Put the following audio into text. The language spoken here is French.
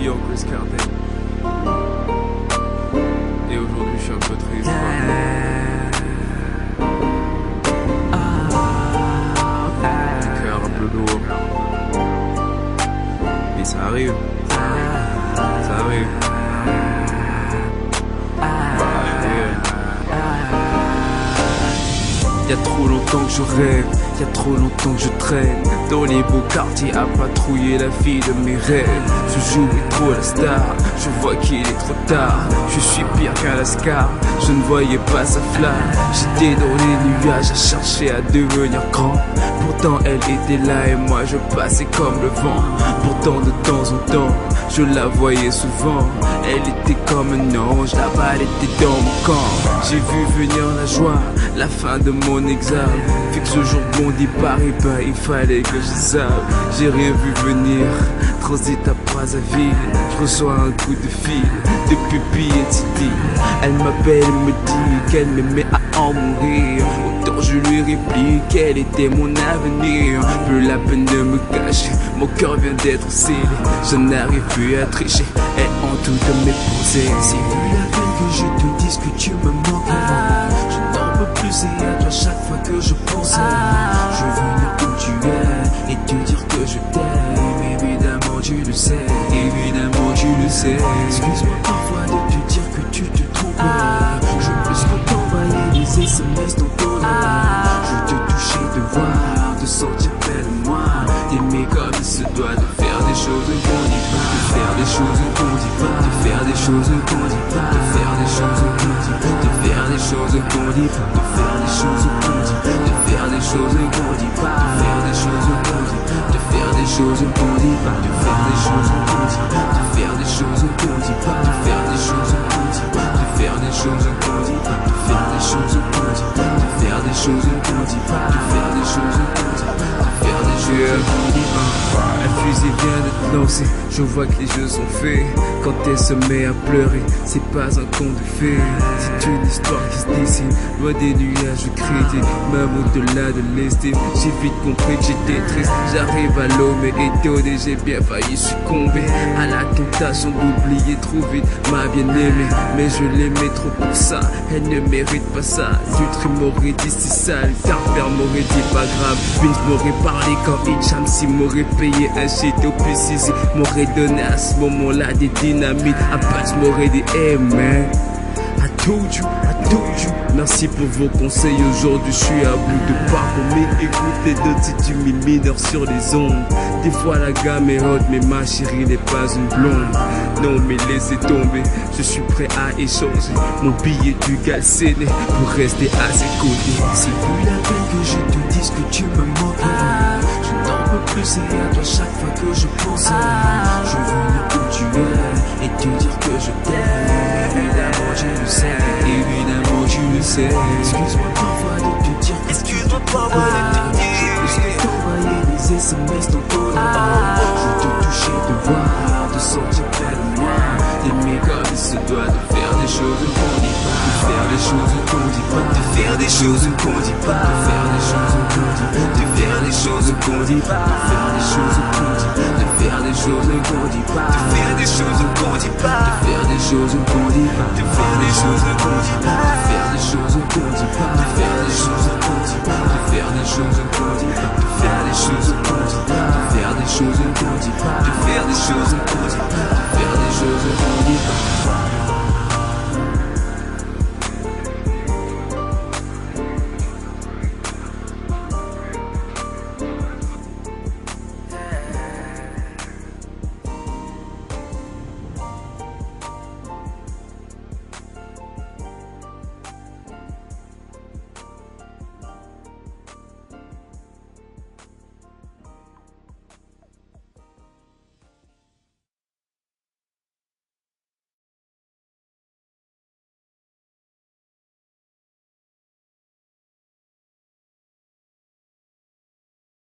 Young Chris Cardin. Et aujourd'hui je suis un peu triste. Le cœur un peu lourd. Mais ça arrive. Ça arrive. Y'a trop longtemps que je rêve, y'a trop longtemps que je traîne dans les beaux quartiers à patrouiller la vie de mes rêves. Je joue trop la star, je vois qu'il est trop tard. Je suis pire qu'un lascar, je ne voyais pas sa flamme. J'étais dans les nuages à chercher à devenir grand. Pourtant elle était là et moi je passais comme le vent. Pourtant de temps en temps, je la voyais souvent. Elle était comme un ange, la balle était dans mon camp. J'ai vu venir la joie, la fin de mon examen. Fait que ce jour bondit par et il fallait que je zappe. J'ai rien vu venir, transit à Brazzaville. Je reçois un coup de fil depuis P&T. Elle m'appelle et me dit qu'elle m'aimait à en mourir. Autant je lui réplique qu'elle était mon avenir. Plus la peine de me cacher, mon cœur vient d'être scellé. Je n'arrive plus à tricher, elle en tout de mes pensées. C'est plus la peine que je te dise que tu me manques. Je n'en peux plus et à toi chaque fois que je pense. Je veux venir où tu es et te dire que je t'aime. Évidemment tu le sais, évidemment tu le sais. Excuse-moi parfois de te dire que tu te trompes. Je peux t'envoyer des SMS dans ton nom. Je te toucher, de voir, de sentir près de moi. D'aimer comme il se doit, de faire des choses qu'on dit pas. De faire des choses qu'on dit pas. De faire des choses qu'on dit pas. De faire des choses qu'on dit pas. De faire des choses qu'on dit pas. De faire des choses qu'on dit pas. De faire des choses qu'on dit pas. De faire des choses qu'on dit pas. De faire des choses qu'on dit pas. De faire des choses qu'on dit pas. De faire des choses qu'on dit pas. De faire des choses qu'on dit pas. De faire des choses qu'on dit pas. De faire des choses qu'on dit pas. De faire des choses qu'on dit pas. De faire des choses qu'on dit pas. De faire des choses qu'on dit pas. La fusée vient d'être lancée, je vois que les jeux sont faits. Quand elle se met à pleurer, c'est pas un conte de fées. C'est une histoire qui se dessine, loin des nuages critiques, même au-delà de l'estime. J'ai vite compris que j'étais triste, j'arrive à l'homme étonné. J'ai bien failli succomber à la tentation d'oublier trop vite ma bien-aimée. Mais je l'aimais trop pour ça, elle ne mérite pas ça. Nutri m'aurait dit c'est sale, Carver m'aurait dit pas grave. Vince m'aurait parlé quand Hicham si m'aurait payé un shit au PCC, m'aurait donné à ce moment-là des dynamites. Un patch m'aurait dit hey man, I told you. Merci pour vos conseils, aujourd'hui je suis à bout de parcours. Mais écoute les deux si tu mets mineur sur les ondes. Des fois la gamme est haute mais ma chérie n'est pas une blonde. Non mais laissez tomber, je suis prêt à échanger mon billet du galséné pour rester à ses côtés. C'est plus la peine que je te dise que tu me manques. Je n'en peux plus et à toi chaque fois que je pense. Je veux venir où tu es et te dire que je t'aime. Évidemment tu le sais, évidemment tu le sais. Excuse-moi parfois de te dire, excuse-moi parfois de te dire. Je peux t'envoyer des SMS dans ton nom. Je te toucher, de voir, de sentir près de moi. D'aimer comme il se doit, de faire des choses qu'on dit pas. De faire des choses qu'on dit pas. De faire des choses qu'on dit pas. De faire des choses qu'on dit pas. De faire des choses qu'on dit pas. De faire des choses qu'on dit pas. De faire des choses qu'on dit pas. De faire des choses qu'on dit pas. De faire des choses qu'on dit pas. De faire des choses qu'on dit pas. De faire des choses qu'on dit pas. De faire des choses qu'on dit pas. De faire des choses qu'on dit pas.